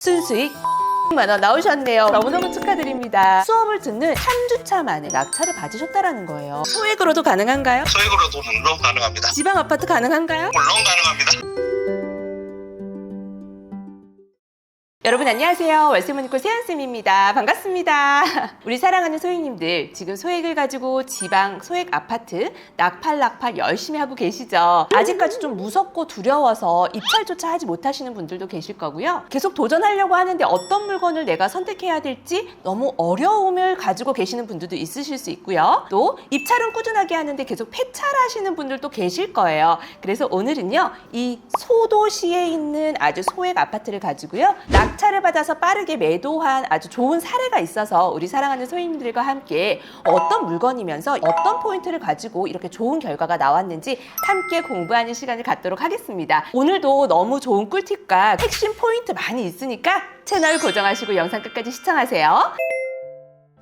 순수익 만원 나오셨네요. 너무너무 축하드립니다. 수업을 듣는 3주차 만에 낙찰을 받으셨다라는 거예요. 소액으로도 가능한가요? 소액으로도 물론 가능합니다. 지방 아파트 가능한가요? 물론 가능합니다. 여러분 안녕하세요. 월세모니콜 세연쌤입니다. 반갑습니다. 우리 사랑하는 소액님들, 지금 소액을 가지고 지방 소액 아파트 낙팔 열심히 하고 계시죠? 아직까지 좀 무섭고 두려워서 입찰조차 하지 못하시는 분들도 계실 거고요. 계속 도전하려고 하는데 어떤 물건을 내가 선택해야 될지 너무 어려움을 가지고 계시는 분들도 있으실 수 있고요. 또 입찰은 꾸준하게 하는데 계속 폐찰하시는 분들도 계실 거예요. 그래서 오늘은요, 이 소도시에 있는 아주 소액 아파트를 가지고요, 낙찰을 받아서 빠르게 매도한 아주 좋은 사례가 있어서 우리 사랑하는 소유님들과 함께 어떤 물건이면서 어떤 포인트를 가지고 이렇게 좋은 결과가 나왔는지 함께 공부하는 시간을 갖도록 하겠습니다. 오늘도 너무 좋은 꿀팁과 핵심 포인트 많이 있으니까 채널 고정하시고 영상 끝까지 시청하세요.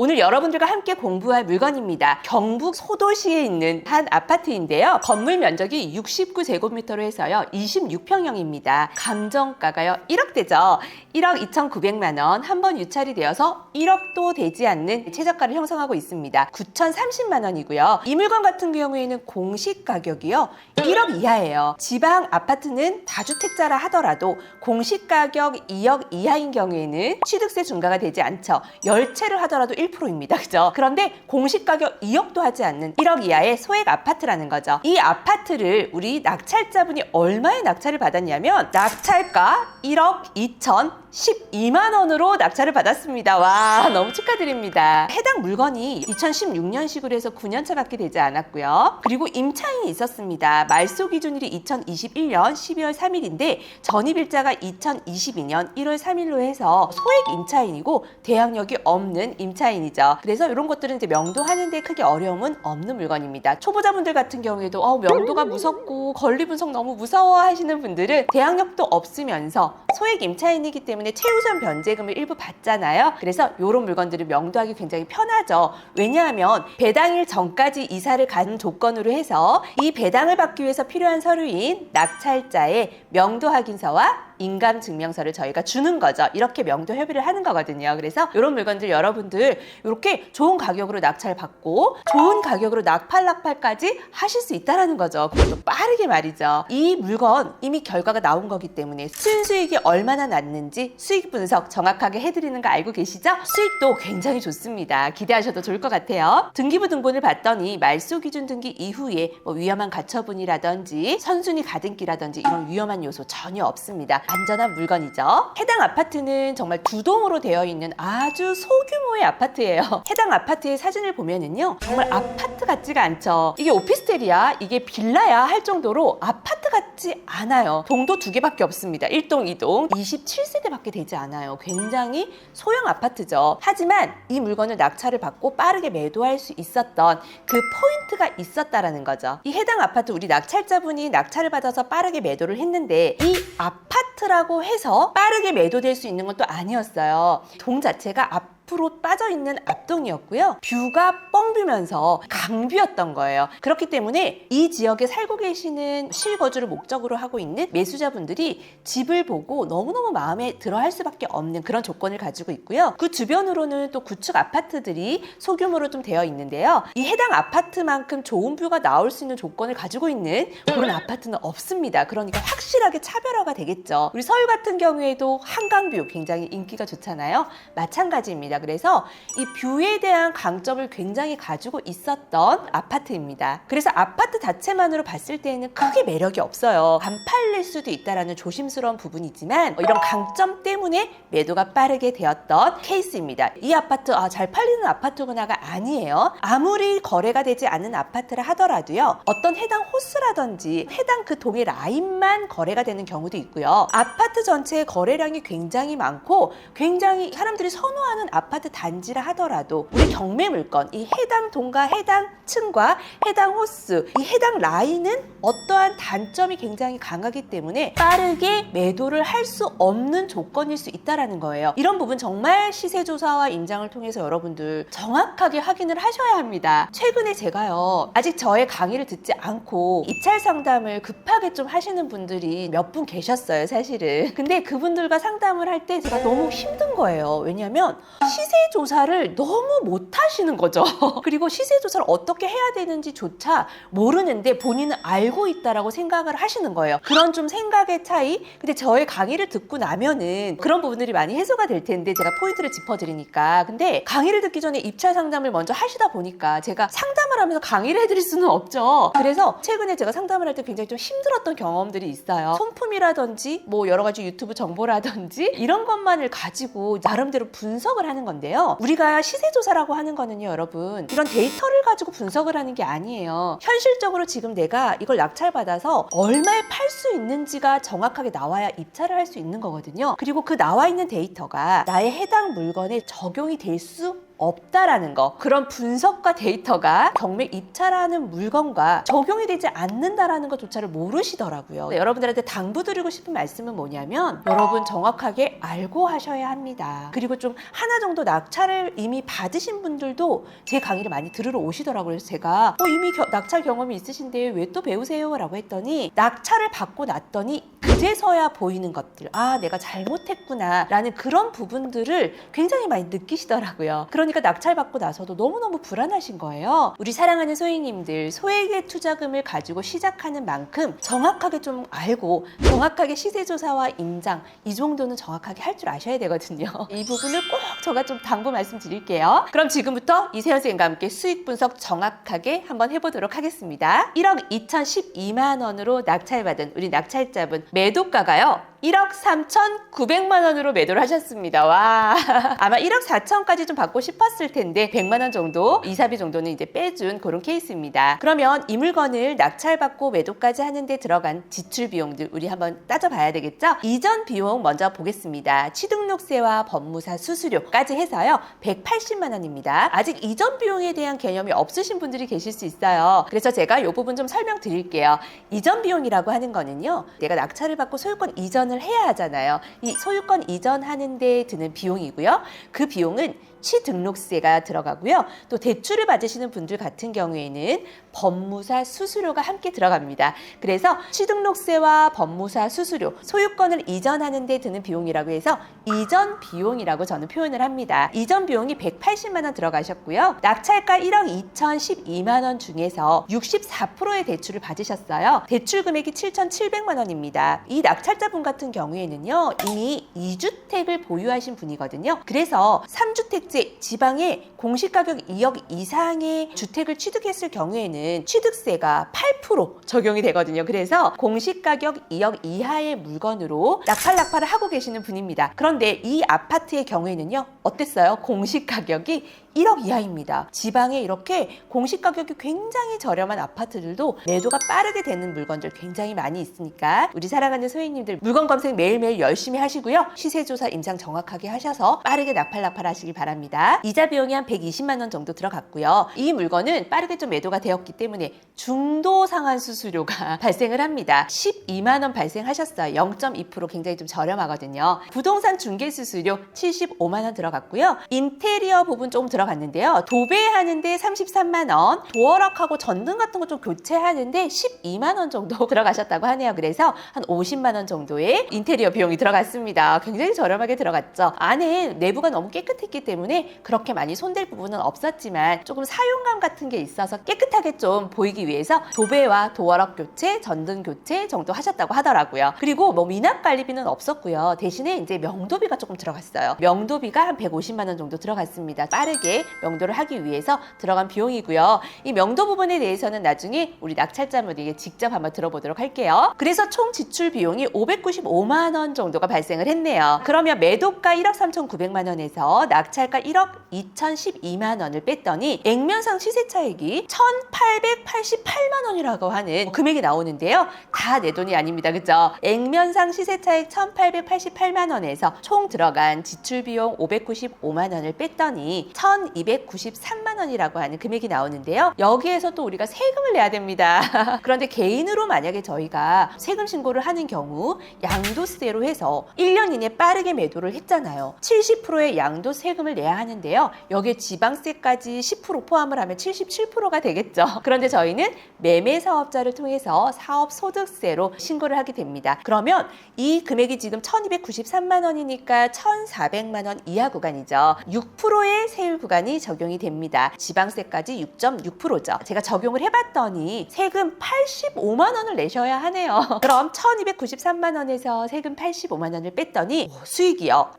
오늘 여러분들과 함께 공부할 물건입니다. 경북 소도시에 있는 한 아파트인데요. 건물 면적이 69제곱미터로 해서요, 26평형입니다. 감정가가요, 1억대죠. 1억 2,900만 원, 한 번 유찰이 되어서 1억도 되지 않는 최저가를 형성하고 있습니다. 9,030만 원이고요. 이 물건 같은 경우에는 공시 가격이요, 1억 이하예요. 지방 아파트는 다주택자라 하더라도 공시 가격 2억 이하인 경우에는 취득세 중과가 되지 않죠. 열채를 하더라도 1%입니다. 그죠? 그런데 공시 가격 2억도 하지 않는 1억 이하의 소액 아파트라는 거죠. 이 아파트를 우리 낙찰자분이 얼마에 낙찰을 받았냐면 낙찰가 1억 2,012만 원으로 낙찰을 받았습니다. 와, 너무 축하드립니다. 해당 물건이 2016년식으로 해서 9년차 밖에 되지 않았고요. 그리고 임차인이 있었습니다. 말소 기준일이 2021년 12월 3일인데 전입일자가 2022년 1월 3일로 해서 소액 임차인이고 대항력이 없는 임차인이죠. 그래서 이런 것들은 이제 명도하는데 크게 어려움은 없는 물건입니다. 초보자분들 같은 경우에도 명도가 무섭고 권리 분석 너무 무서워 하시는 분들은 대항력도 없으면서 소액 임차인이기 때문에 최우선 변제금을 일부 받잖아요. 그래서 이런 물건들을 명도하기 굉장히 편하죠. 왜냐하면 배당일 전까지 이사를 가는 조건으로 해서 이 배당을 받기 위해서 필요한 서류인 낙찰자의 명도 확인서와 인감증명서를 저희가 주는 거죠. 이렇게 명도 협의를 하는 거거든요. 그래서 이런 물건들 여러분들 이렇게 좋은 가격으로 낙찰 받고 좋은 가격으로 낙팔까지 하실 수 있다는 거죠. 그것도 빠르게 말이죠. 이 물건 이미 결과가 나온 거기 때문에 순수익이 얼마나 났는지 수익 분석 정확하게 해드리는 거 알고 계시죠? 수익도 굉장히 좋습니다. 기대하셔도 좋을 것 같아요. 등기부 등본을 봤더니 말소 기준 등기 이후에 위험한 가처분이라든지 선순위 가등기라든지 이런 위험한 요소 전혀 없습니다. 안전한 물건이죠. 해당 아파트는 정말 두 동으로 되어 있는 아주 소규모의 아파트예요. 해당 아파트의 사진을 보면은요, 정말 아파트 같지가 않죠. 이게 오피스텔이야, 이게 빌라야 할 정도로 아파트 같지 않아요. 동도 2개밖에 없습니다. 1동, 2동, 27세대밖에 되지 않아요. 굉장히 소형 아파트죠. 하지만 이 물건을 낙찰을 받고 빠르게 매도할 수 있었던 그 포인트가 있었다라는 거죠. 이 해당 아파트 우리 낙찰자분이 낙찰을 받아서 빠르게 매도를 했는데 이 아파트라고 해서 빠르게 매도될 수 있는 건 또 아니었어요. 동 자체가 앞으로 빠져있는 앞동이었고요. 뷰가 뻥뷰면서 강뷰였던 거예요. 그렇기 때문에 이 지역에 살고 계시는 실거주를 목적으로 하고 있는 매수자분들이 집을 보고 너무너무 마음에 들어 할 수밖에 없는 그런 조건을 가지고 있고요. 그 주변으로는 또 구축 아파트들이 소규모로 좀 되어 있는데요. 이 해당 아파트만큼 좋은 뷰가 나올 수 있는 조건을 가지고 있는 그런 아파트는 없습니다. 그러니까 확실하게 차별화가 되겠죠. 우리 서울 같은 경우에도 한강뷰 굉장히 인기가 좋잖아요. 마찬가지입니다. 그래서 이 뷰에 대한 강점을 굉장히 가지고 있었던 아파트입니다. 그래서 아파트 자체만으로 봤을 때는 크게 매력이 없어요. 안 팔릴 수도 있다는 조심스러운 부분이지만 이런 강점 때문에 매도가 빠르게 되었던 케이스입니다. 이 아파트 잘 팔리는 아파트구나가 아니에요. 아무리 거래가 되지 않은 아파트라 하더라도요, 어떤 해당 호수라든지 해당 그 동의 라인만 거래가 되는 경우도 있고요. 아파트 전체의 거래량이 굉장히 많고 굉장히 사람들이 선호하는 아파트 아파트 단지라 하더라도 우리 경매 물건, 이 해당 동가, 해당 층과 해당 호수, 이 해당 라인은 어떠한 단점이 굉장히 강하기 때문에 빠르게 매도를 할 수 없는 조건일 수 있다는 거예요. 이런 부분 정말 시세조사와 임장을 통해서 여러분들 정확하게 확인을 하셔야 합니다. 최근에 제가요, 아직 저의 강의를 듣지 않고 입찰 상담을 급하게 좀 하시는 분들이 몇 분 계셨어요, 사실은. 근데 그분들과 상담을 할 때 제가 너무 힘든 거예요. 왜냐면 시세조사를 너무 못 하시는 거죠. 그리고 시세조사를 어떻게 해야 되는지조차 모르는데 본인은 알고 있다라고 생각을 하시는 거예요. 그런 좀 생각의 차이. 근데 저의 강의를 듣고 나면은 그런 부분들이 많이 해소가 될 텐데 제가 포인트를 짚어드리니까. 근데 강의를 듣기 전에 입찰 상담을 먼저 하시다 보니까 제가 상담을 하면서 강의를 해드릴 수는 없죠. 그래서 최근에 제가 상담을 할 때 굉장히 좀 힘들었던 경험들이 있어요. 손품이라든지 뭐 여러 가지 유튜브 정보라든지 이런 것만을 가지고 나름대로 분석을 하는 건데요. 우리가 시세조사라고 하는 거는요, 여러분, 이런 데이터를 가지고 분석을 하는 게 아니에요. 현실적으로 지금 내가 이걸 낙찰받아서 얼마에 팔 수 있는지가 정확하게 나와야 입찰을 할 수 있는 거거든요. 그리고 그 나와 있는 데이터가 나의 해당 물건에 적용이 될 수 없다라는 거, 그런 분석과 데이터가 경매 입찰하는 물건과 적용이 되지 않는다라는 것조차를 모르시더라고요. 여러분들한테 당부드리고 싶은 말씀은 뭐냐면, 여러분 정확하게 알고 하셔야 합니다. 그리고 좀 하나 정도 낙찰을 이미 받으신 분들도 제 강의를 많이 들으러 오시더라고요. 그래서 제가 이미 낙찰 경험이 있으신데 왜 또 배우세요? 라고 했더니, 낙찰을 받고 났더니 그제서야 보이는 것들, 아, 내가 잘못했구나 라는 그런 부분들을 굉장히 많이 느끼시더라고요. 그러니까 낙찰받고 나서도 너무너무 불안하신 거예요. 우리 사랑하는 소액님들, 소액의 투자금을 가지고 시작하는 만큼 정확하게 좀 알고 정확하게 시세조사와 임장, 이 정도는 정확하게 할 줄 아셔야 되거든요. 이 부분을 꼭 제가 좀 당부 말씀드릴게요. 그럼 지금부터 이세연 선생님과 함께 수익 분석 정확하게 한번 해보도록 하겠습니다. 1억 2,012만 원으로 낙찰받은 우리 낙찰자분, 매도가가요 1억 3,900만 원으로 매도를 하셨습니다. 와, 아마 1억 4천까지 좀 받고 싶었을 텐데 100만 원 정도, 이사비 정도는 이제 빼준 그런 케이스입니다. 그러면 이 물건을 낙찰받고 매도까지 하는데 들어간 지출 비용들 우리 한번 따져봐야 되겠죠? 이전 비용 먼저 보겠습니다. 취등록세와 법무사 수수료까지 해서요 180만 원입니다. 아직 이전 비용에 대한 개념이 없으신 분들이 계실 수 있어요. 그래서 제가 이 부분 좀 설명드릴게요. 이전 비용이라고 하는 거는요, 내가 낙찰을 받고 소유권 이전을 해야 하잖아요. 이 소유권 이전하는 데 드는 비용이고요. 그 비용은 취등록세가 들어가고요. 또 대출을 받으시는 분들 같은 경우에는 법무사 수수료가 함께 들어갑니다. 그래서 취등록세와 법무사 수수료, 소유권을 이전하는 데 드는 비용이라고 해서 이전 비용이라고 저는 표현을 합니다. 이전 비용이 180만 원 들어가셨고요. 낙찰가 1억 2,012만 원 중에서 64%의 대출을 받으셨어요. 대출 금액이 7,700만 원입니다. 이 낙찰자분 같은 경우에는요, 이미 2주택을 보유하신 분이거든요. 그래서 3주택 지방에 공시가격 2억 이상의 주택을 취득했을 경우에는 취득세가 8% 적용이 되거든요. 그래서 공시가격 2억 이하의 물건으로 낙찰을 하고 계시는 분입니다. 그런데 이 아파트의 경우에는요, 어땠어요? 공시가격이 1억 이하입니다. 지방에 이렇게 공시가격이 굉장히 저렴한 아파트들도 매도가 빠르게 되는 물건들 굉장히 많이 있으니까 우리 사랑하는 소액님들, 물건 검색 매일매일 열심히 하시고요. 시세조사 임상 정확하게 하셔서 빠르게 낙팔하시길 바랍니다. 이자 비용이 한 120만 원 정도 들어갔고요. 이 물건은 빠르게 좀 매도가 되었기 때문에 중도 상환 수수료가 발생을 합니다. 12만 원 발생하셨어요. 0.2% 굉장히 좀 저렴하거든요. 부동산 중개 수수료 75만 원 들어갔고요. 인테리어 부분 조금 들어갔는데요. 도배하는데 33만 원, 도어락하고 전등 같은 거 좀 교체하는데 12만 원 정도 들어가셨다고 하네요. 그래서 한 50만 원 정도의 인테리어 비용이 들어갔습니다. 굉장히 저렴하게 들어갔죠. 안에 내부가 너무 깨끗했기 때문에 그렇게 많이 손댈 부분은 없었지만 조금 사용감 같은 게 있어서 깨끗하게 좀 보이기 위해서 도배와 도어락 교체, 전등 교체 정도 하셨다고 하더라고요. 그리고 뭐 미납 관리비는 없었고요. 대신에 이제 명도비가 조금 들어갔어요. 명도비가 한 150만 원 정도 들어갔습니다. 빠르게 함께 명도를 하기 위해서 들어간 비용이고요. 이 명도 부분에 대해서는 나중에 우리 낙찰자분에게 직접 한번 들어보도록 할게요. 그래서 총 지출 비용이 595만 원 정도가 발생을 했네요. 그러면 매도가 1억 3,900만 원에서 낙찰가 1억 2,012만 원을 뺐더니 액면상 시세 차익이 1,888만 원이라고 하는 금액이 나오는데요. 다 내 돈이 아닙니다. 그죠? 액면상 시세 차익 1,888만 원에서 총 들어간 지출 비용 595만 원을 뺐더니 1,293만 원이라고 하는 금액이 나오는데요. 여기에서 또 우리가 세금을 내야 됩니다. 그런데 개인으로 만약에 저희가 세금 신고를 하는 경우 양도세로 해서 1년 이내 빠르게 매도를 했잖아요. 70%의 양도 세금을 내야 하는데요. 여기에 지방세까지 10% 포함을 하면 77%가 되겠죠. 그런데 저희는 매매 사업자를 통해서 사업 소득세로 신고를 하게 됩니다. 그러면 이 금액이 지금 1,293만 원이니까 1,400만 원 이하 구간이죠. 6%의 세율 구간이 적용이 됩니다. 지방세까지 6.6%죠. 제가 적용을 해봤더니 세금 85만 원을 내셔야 하네요. 그럼 1,293만 원에서 세금 85만 원을 뺐더니 수익이요.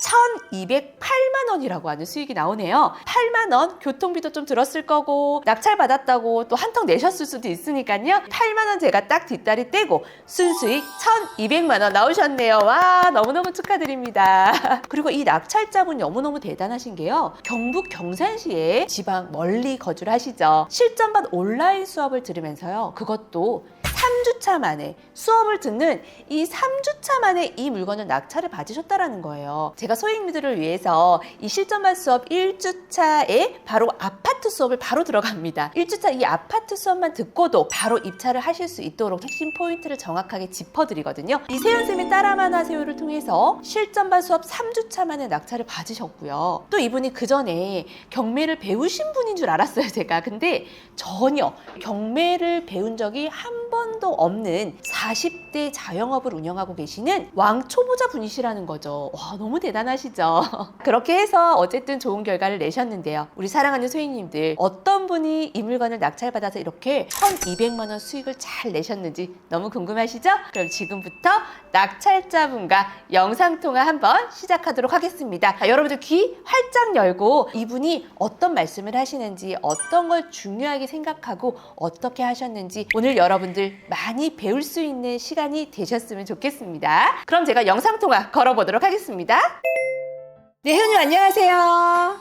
1,208만 원이라고 하는 수익이 나오네요. 8만 원 교통비도 좀 들었을 거고 낙찰 받았다고 또 한턱 내셨을 수도 있으니까요. 8만 원 제가 딱 뒷다리 떼고 순수익 1,200만 원 나오셨네요. 와, 너무너무 축하드립니다. 그리고 이 낙찰자분 너무너무 대단하신 게요. 경북 경산시에 지방 멀리 거주를 하시죠. 실전반 온라인 수업을 들으면서요. 그것도 3주차 만에 수업을 듣는 이 3주차 만에 이 물건을 낙찰을 받으셨다라는 거예요. 제가 소액민들을 위해서 이 실전반 수업 1주차에 바로 아파트 수업을 바로 들어갑니다. 1주차 이 아파트 수업만 듣고도 바로 입찰을 하실 수 있도록 핵심 포인트를 정확하게 짚어드리거든요. 이 세연쌤의 따라만 하세요를 통해서 실전반 수업 3주차 만에 낙찰을 받으셨고요. 또 이분이 그 전에 경매를 배우신 분인 줄 알았어요, 제가. 근데 전혀 경매를 배운 적이 한 번도 없는 40대 자영업을 운영하고 계시는 왕초보자 분이시라는 거죠. 와, 너무 대단하시죠? 그렇게 해서 어쨌든 좋은 결과를 내셨는데요. 우리 사랑하는 소희님들, 어떤 분이 이 물건을 낙찰받아서 이렇게 1,200만 원 수익을 잘 내셨는지 너무 궁금하시죠? 그럼 지금부터 낙찰자분과 영상통화 한번 시작하도록 하겠습니다. 자, 여러분들 귀 활짝 열고 이분이 어떤 말씀을 하시는지, 어떤 걸 중요하게 생각하고 어떻게 하셨는지 오늘 여러분들 많이 배울 수 있는 시간이 되셨으면 좋겠습니다. 그럼 제가 영상통화 걸어보도록 하겠습니다. 네, 혜연님 안녕하세요.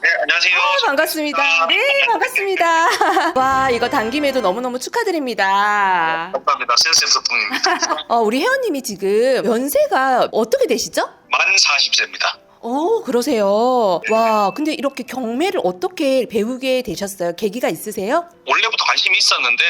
네, 안녕하세요. 반갑습니다. 네, 반갑습니다. 와, 이거 단김에도 너무너무 축하드립니다. 감사합니다. 센스 덕분입니다. 우리 혜연님이 지금 연세가 어떻게 되시죠? 만 40세입니다. 그러세요. 와, 근데 이렇게 경매를 어떻게 배우게 되셨어요? 계기가 있으세요? 원래부터 관심이 있었는데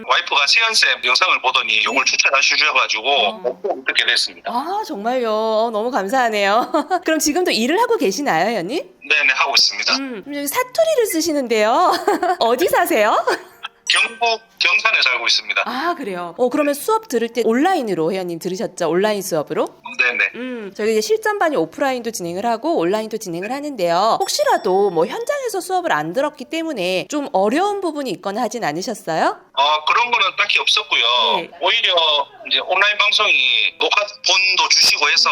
와이프가 세연쌤 영상을 보더니 이걸 추천해 주셔가지고 듣게 됐습니다. 아, 정말요. 너무 감사하네요. 그럼 지금도 일을 하고 계시나요, 혜연님? 네네, 하고 있습니다. 여기 사투리를 쓰시는데요. 어디 사세요? 경북 경산에 살고 있습니다. 아, 그래요. 그러면 수업 들을 때 온라인으로 혜연님 들으셨죠? 온라인 수업으로? 네네. 저희 이제 실전반이 오프라인도 진행을 하고 온라인도 진행을 하는데요. 혹시라도 뭐 현장에서 수업을 안 들었기 때문에 좀 어려운 부분이 있거나 하진 않으셨어요? 그런 거는 딱히 없었고요. 네. 오히려 이제 온라인 방송이 녹화본도 주시고 해서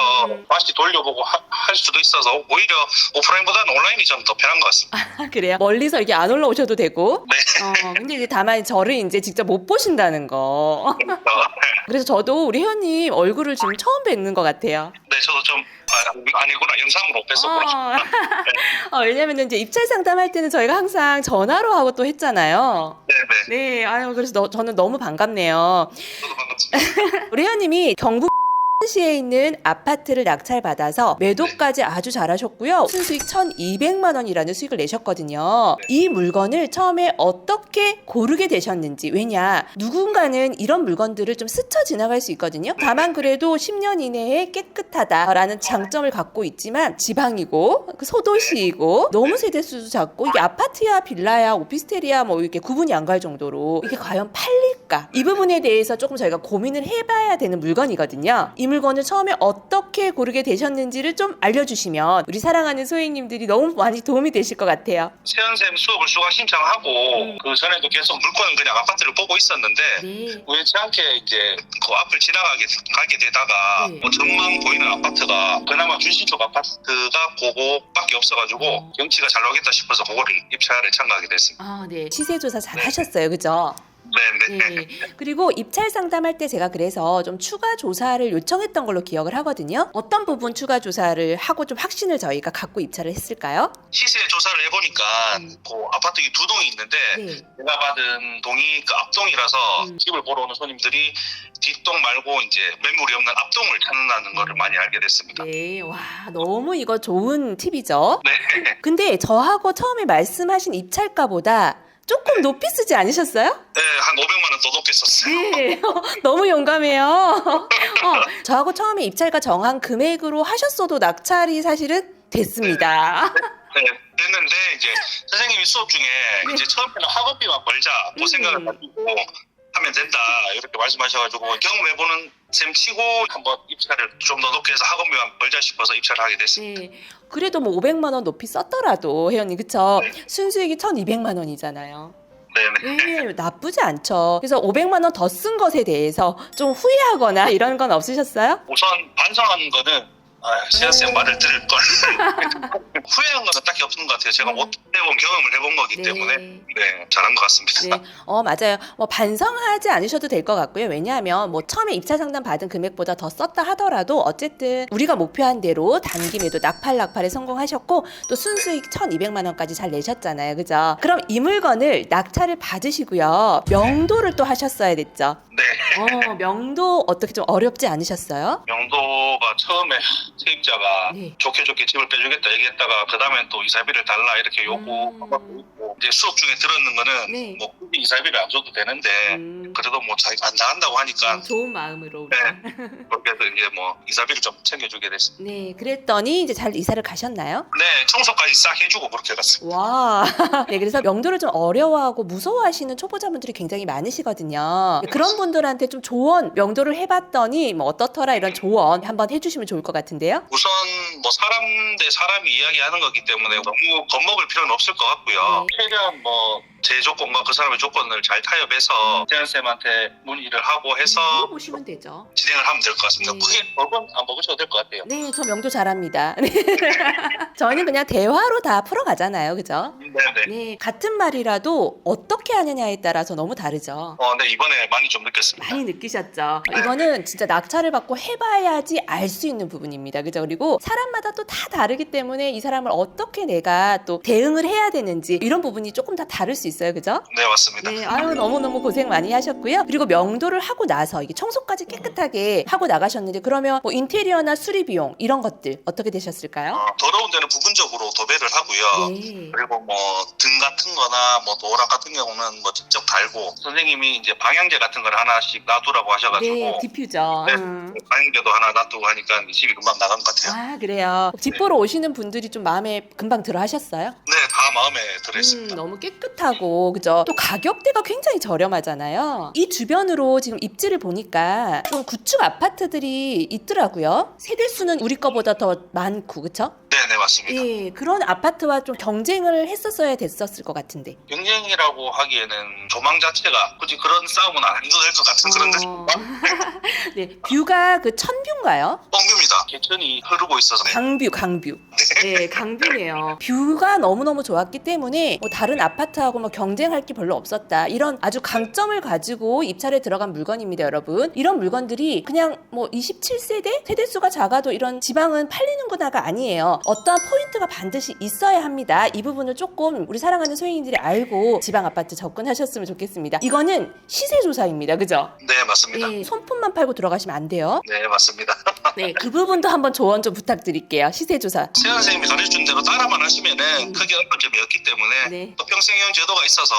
다시 돌려보고 할 수도 있어서 오히려 오프라인보다는 온라인이 좀 더 편한 것 같습니다. 아, 그래요? 멀리서 이렇게 안 올라오셔도 되고. 네. 근데 이제 다만 저를 이제 직접 못 보신다는 거. 그래서 저도 우리 혜연님 얼굴을 지금 처음 뵙는 것 같아요. 네, 저도 좀 아니구나, 영상으로 뵀었구나. 왜냐면 이제 입찰 상담할 때는 저희가 항상 전화로 하고 또 했잖아요. 네네. 네, 그래서 저는 너무 반갑네요. 저도 반갑습니다. 우리 혜연님이 경북 시에 있는 아파트를 낙찰받아서 매도까지 아주 잘하셨고요. 순수익 1,200만 원이라는 수익을 내셨거든요. 이 물건을 처음에 어떻게 고르게 되셨는지, 왜냐 누군가는 이런 물건들을 좀 스쳐 지나갈 수 있거든요. 다만 그래도 10년 이내에 깨끗하다라는 장점을 갖고 있지만 지방이고 소도시이고 너무 세대수도 작고 이게 아파트야 빌라야 오피스텔이야 뭐 이렇게 구분이 안 갈 정도로 이게 과연 팔릴 시가 이 부분에 대해서 조금 저희가 고민을 해봐야 되는 물건이거든요. 이 물건을 처음에 어떻게 고르게 되셨는지를 좀 알려주시면 우리 사랑하는 소행님들이 너무 많이 도움이 되실 것 같아요. 세연쌤 수업을 수강 신청하고 그 전에도 계속 물건을 그냥 아파트를 보고 있었는데 네. 우연치 않게 이제 그 앞을 가게 되다가 네. 뭐 전망 보이는 아파트가 그나마 준신 쪽 아파트가 그거밖에 없어가지고 경치가 잘 나오겠다 싶어서 그거를 입찰에 참가하게 됐습니다. 아, 네. 시세 조사 잘 하셨어요, 그죠? 네네. 네. 그리고 입찰 상담할 때 제가 그래서 좀 추가 조사를 요청했던 걸로 기억을 하거든요. 어떤 부분 추가 조사를 하고 좀 확신을 저희가 갖고 입찰을 했을까요? 시세 조사를 해보니까 그 아파트 두 동이 있는데 네. 제가 받은 동이 그 앞동이라서 집을 보러 오는 손님들이 뒷동 말고 이제 매물이 없는 앞동을 찾는다는 거를 많이 알게 됐습니다. 네. 와, 너무 이거 좋은 팁이죠. 네. 근데 저하고 처음에 말씀하신 입찰가보다 조금 높이 쓰지 않으셨어요? 네, 한 500만 원 더 높게 썼어요. 네, 너무 용감해요. 저하고 처음에 입찰가 정한 금액으로 하셨어도 낙찰이 사실은 됐습니다. 네, 됐는데 이제 선생님이 수업 중에 이제 처음에는 학원비만 벌자 그 생각을 가지고 하면 된다 이렇게 말씀하셔가지고 경험해보는 셈 치고 한번 입찰을 좀 더 높게 해서 학원비만 벌자 싶어서 입찰을 하게 됐습니다. 네. 그래도 뭐 500만 원 높이 썼더라도 혜연님 그쵸? 순수익이 1,200만 원이잖아요. 네네. 네, 나쁘지 않죠. 그래서 500만 원 더 쓴 것에 대해서 좀 후회하거나 이런 건 없으셨어요? 우선 반성하는 거는 세연쌤 말을 들을 걸 후회한 거는 딱히 없는 것 같아요. 제가 못 해본 경험을 해본 거기 때문에 네, 잘한 것 같습니다. 네, 맞아요. 뭐 반성하지 않으셔도 될 것 같고요. 왜냐하면 뭐 처음에 입찰 상담 받은 금액보다 더 썼다 하더라도 어쨌든 우리가 목표한 대로 단기 매도 낙팔에 성공하셨고 또 순수익 1,200만 원까지 잘 내셨잖아요. 그죠? 그럼 이 물건을 낙찰을 받으시고요. 명도를 또 하셨어야 됐죠. 네. 명도 어떻게 좀 어렵지 않으셨어요? 명도가 처음에 세입자가 네. 좋게 집을 빼주겠다 얘기했다가 그 다음엔 또 이사비를 달라 이렇게 요구하고 있고 이제 수업 중에 들었는 거는 네. 뭐 굳이 이사비를 안 줘도 되는데 그래도 뭐 자기가 안 나간다고 하니까 좋은 마음으로. 네. 그렇게 해서 이제 뭐 이사비를 좀 챙겨주게 됐습니다. 네, 그랬더니 이제 잘 이사를 가셨나요? 네, 청소까지 싹 해주고 그렇게 갔습니다. 와. 네, 그래서 명도를 좀 어려워하고 무서워하시는 초보자분들이 굉장히 많으시거든요. 그런 분들한테 좀 조언, 명도를 해봤더니 뭐 어떻더라 이런 조언 한번 해주시면 좋을 것 같은데요. 우선 뭐 사람 대 사람이 이야기하는 거기 때문에 너무 겁먹을 필요는 없을 것 같고요. 최대한 뭐 제 조건과 그 사람의 조건을 잘 타협해서 세연쌤한테 문의를 하고 해서 물어보시면 되죠. 진행을 하면 될 것 같습니다. 네. 크게 벌건 안 먹으셔도 될 것 같아요. 네, 저 명도 잘합니다. 네. 저희는 그냥 대화로 다 풀어가잖아요. 그죠? 네네. 네, 같은 말이라도 어떻게 하느냐에 따라서 너무 다르죠. 네, 이번에 많이 좀 느꼈습니다. 많이 느끼셨죠? 이거는 진짜 낙찰을 받고 해봐야지 알 수 있는 부분입니다. 그죠? 그리고 사람마다 또 다 다르기 때문에 이 사람을 어떻게 내가 또 대응을 해야 되는지 이런 부분이 조금 다 다를 수 있어요. 그죠? 네, 맞습니다. 네, 아유, 너무너무 고생 많이 하셨고요. 그리고 명도를 하고 나서 이게 청소까지 깨끗하게 하고 나가셨는데 그러면 뭐 인테리어나 수리 비용 이런 것들 어떻게 되셨을까요? 더러운 데는 부분적으로 도배를 하고요. 네. 그리고 뭐 등 같은 거나 뭐 도락 같은 경우는 뭐 직접 달고 선생님이 이제 방향제 같은 걸 하나씩 놔두라고 하셔가지고 네, 디퓨저. 네, 방향제도 하나 놔두고 하니까 집이 금방 나간 것 같아요. 아, 그래요. 집 보러 오시는 분들이 좀 마음에 금방 들어 하셨어요? 네, 다 마음에 들어있습니다. 너무 깨끗하고 그죠? 또 가격대가 굉장히 저렴하잖아요. 이 주변으로 지금 입지를 보니까 좀 구축 아파트들이 있더라고요. 세대 수는 우리 거보다 더 많고 그쵸? 네, 맞습니다. 예, 그런 아파트와 좀 경쟁을 했었어야 됐었을 것 같은데. 경쟁이라고 하기에는 조망 자체가 굳이 그런 싸움은 안 해도 될 것 같은 그런 데입니다. 네, 뷰가 그 천뷰인가요? 뻥뷰입니다. 개천이 흐르고 있어서 네. 강뷰. 네, 강뷰네요. 뷰가 너무너무 좋았기 때문에 뭐 다른 아파트하고 뭐 경쟁할 게 별로 없었다. 이런 아주 강점을 가지고 입찰에 들어간 물건입니다, 여러분. 이런 물건들이 그냥 뭐 27세대? 세대수가 작아도 이런 지방은 팔리는구나가 아니에요. 어떠한 포인트가 반드시 있어야 합니다. 이 부분을 조금 우리 사랑하는 소행인들이 알고 지방 아파트 접근하셨으면 좋겠습니다. 이거는 시세 조사입니다. 그죠? 네, 맞습니다. 네, 손품만 팔고 들어가시면 안 돼요. 네, 맞습니다. 네, 그 부분도 한번 조언 좀 부탁드릴게요. 시세 조사. 세연 선생님이 가르쳐준 대로 따라만 하시면은 크게 어려운 점이었기 때문에 네. 또 평생형 제도가 있어서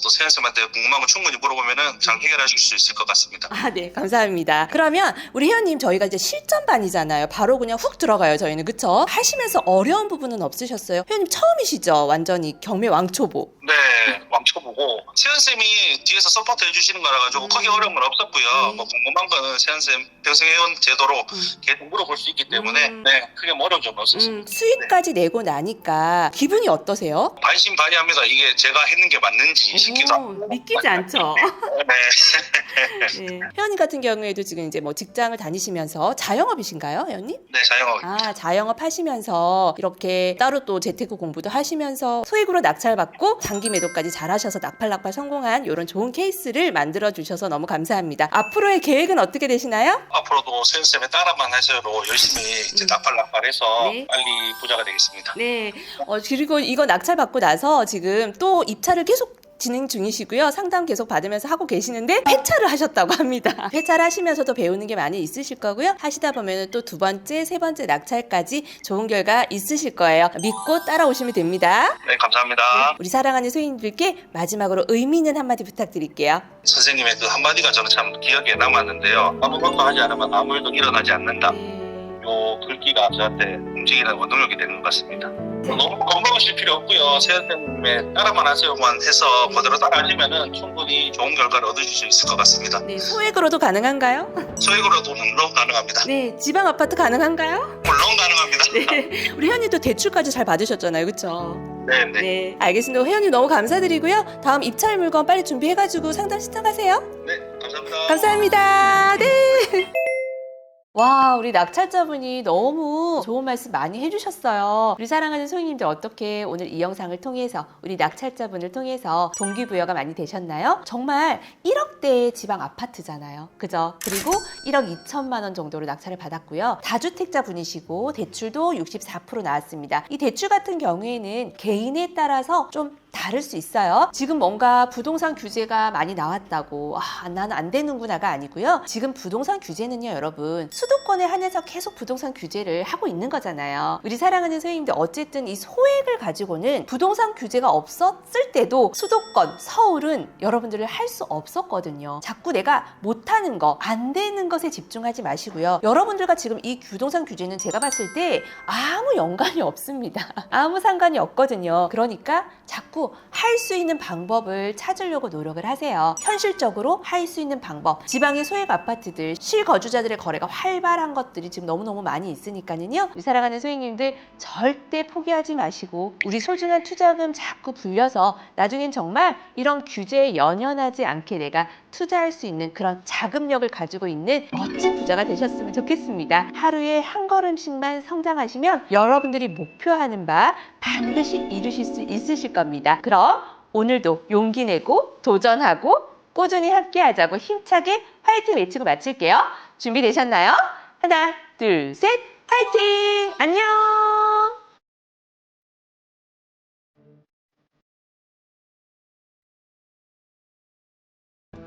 또 세연쌤한테 궁금한 거 충분히 물어보면은 잘 해결하실 수 있을 것 같습니다. 아, 네, 감사합니다. 그러면 우리 회원님 저희가 이제 실전반이잖아요. 바로 그냥 훅 들어가요, 저희는. 그쵸? 하시면서 어려운 부분은 없으셨어요? 회원님 처음이시죠? 완전히 경매 왕초보. 네, 왕쳐보고 세연쌤이 뒤에서 서포트 해주시는 거라 가지고 크게 어려운 건 없었고요. 뭐 궁금한 거는 세연쌤 평생회원 제도로 계속 물어볼 수 있기 때문에 네, 크게 뭐 어려운 점은 없었습니다. 수익까지 내고 나니까 기분이 어떠세요? 반신반의합니다. 이게 제가 했는 게 맞는지 싶기도 하고. 믿기지 않죠? 네, 네. 회원님 같은 경우에도 지금 이제 뭐 직장을 다니시면서 자영업이신가요, 회원님? 네, 자영업. 아, 자영업 하시면서 이렇게 따로 또 재테크 공부도 하시면서 소액으로 낙찰받고 장기 매도까지 잘하셔서 낙팔 성공한 이런 좋은 케이스를 만들어 주셔서 너무 감사합니다. 앞으로의 계획은 어떻게 되시나요? 앞으로도 세연쌤의 따라만 해서로 열심히 이제 낙팔해서 네. 빨리 부자가 되겠습니다. 네. 그리고 이거 낙찰받고 나서 지금 또 입찰을 계속 진행 중이시고요. 상담 계속 받으면서 하고 계시는데 폐차를 하셨다고 합니다. 폐차를 하시면서도 배우는 게 많이 있으실 거고요. 하시다 보면 또 두 번째, 세 번째 낙찰까지 좋은 결과 있으실 거예요. 믿고 따라오시면 됩니다. 네, 감사합니다. 우리 사랑하는 소유님들께 마지막으로 의미 있는 한마디 부탁드릴게요. 선생님의 그 한마디가 저는 참 기억에 남았는데요. 아무것도 하지 않으면 아무 일도 일어나지 않는다. 요 글귀가 저한테 움직이는 원동력이 되는 것 같습니다. 너무 건강하실 필요 없고요. 세연쌤의 따라만 하세요만 해서 그대로 따라하시면은 충분히 좋은 결과를 얻으실 수 있을 것 같습니다. 네, 소액으로도 가능한가요? 소액으로도 물론 가능합니다. 네, 지방 아파트 가능한가요? 물론 가능합니다. 네, 우리 회원님도 대출까지 잘 받으셨잖아요, 그렇죠? 네. 네, 알겠습니다. 회원님 너무 감사드리고요. 다음 입찰 물건 빨리 준비해가지고 상담 신청하세요. 네, 감사합니다. 감사합니다. 네. 와, 우리 낙찰자분이 너무 좋은 말씀 많이 해주셨어요. 우리 사랑하는 소유님들 어떻게 오늘 이 영상을 통해서 우리 낙찰자분을 통해서 동기부여가 많이 되셨나요? 정말 1억대의 지방 아파트잖아요. 그죠? 그리고 1억 2천만 원 정도로 낙찰을 받았고요. 다주택자 분이시고 대출도 64% 나왔습니다. 이 대출 같은 경우에는 개인에 따라서 좀 다를 수 있어요. 지금 뭔가 부동산 규제가 많이 나왔다고 나는 안 되는구나가 아니고요. 지금 부동산 규제는요, 여러분 수도권에 한해서 계속 부동산 규제를 하고 있는 거잖아요. 우리 사랑하는 소유님들 어쨌든 이 소액을 가지고는 부동산 규제가 없었을 때도 수도권, 서울은 여러분들을 할 수 없었거든요. 자꾸 내가 못하는 거, 안 되는 것에 집중하지 마시고요. 여러분들과 지금 이 부동산 규제는 제가 봤을 때 아무 연관이 없습니다. 아무 상관이 없거든요. 그러니까 자꾸 할 수 있는 방법을 찾으려고 노력을 하세요. 현실적으로 할 수 있는 방법. 지방의 소액 아파트들, 실거주자들의 거래가 활발한 것들이 지금 너무너무 많이 있으니까는요. 우리 사랑하는 소유님들 절대 포기하지 마시고 우리 소중한 투자금 자꾸 불려서 나중엔 정말 이런 규제에 연연하지 않게 내가 투자할 수 있는 그런 자금력을 가지고 있는 멋진 부자가 되셨으면 좋겠습니다. 하루에 한 걸음씩만 성장하시면 여러분들이 목표하는 바 반드시 이루실 수 있으실 겁니다. 그럼 오늘도 용기 내고 도전하고 꾸준히 함께 하자고 힘차게 화이팅 외치고 마칠게요. 준비되셨나요? 하나, 둘, 셋, 화이팅! 안녕!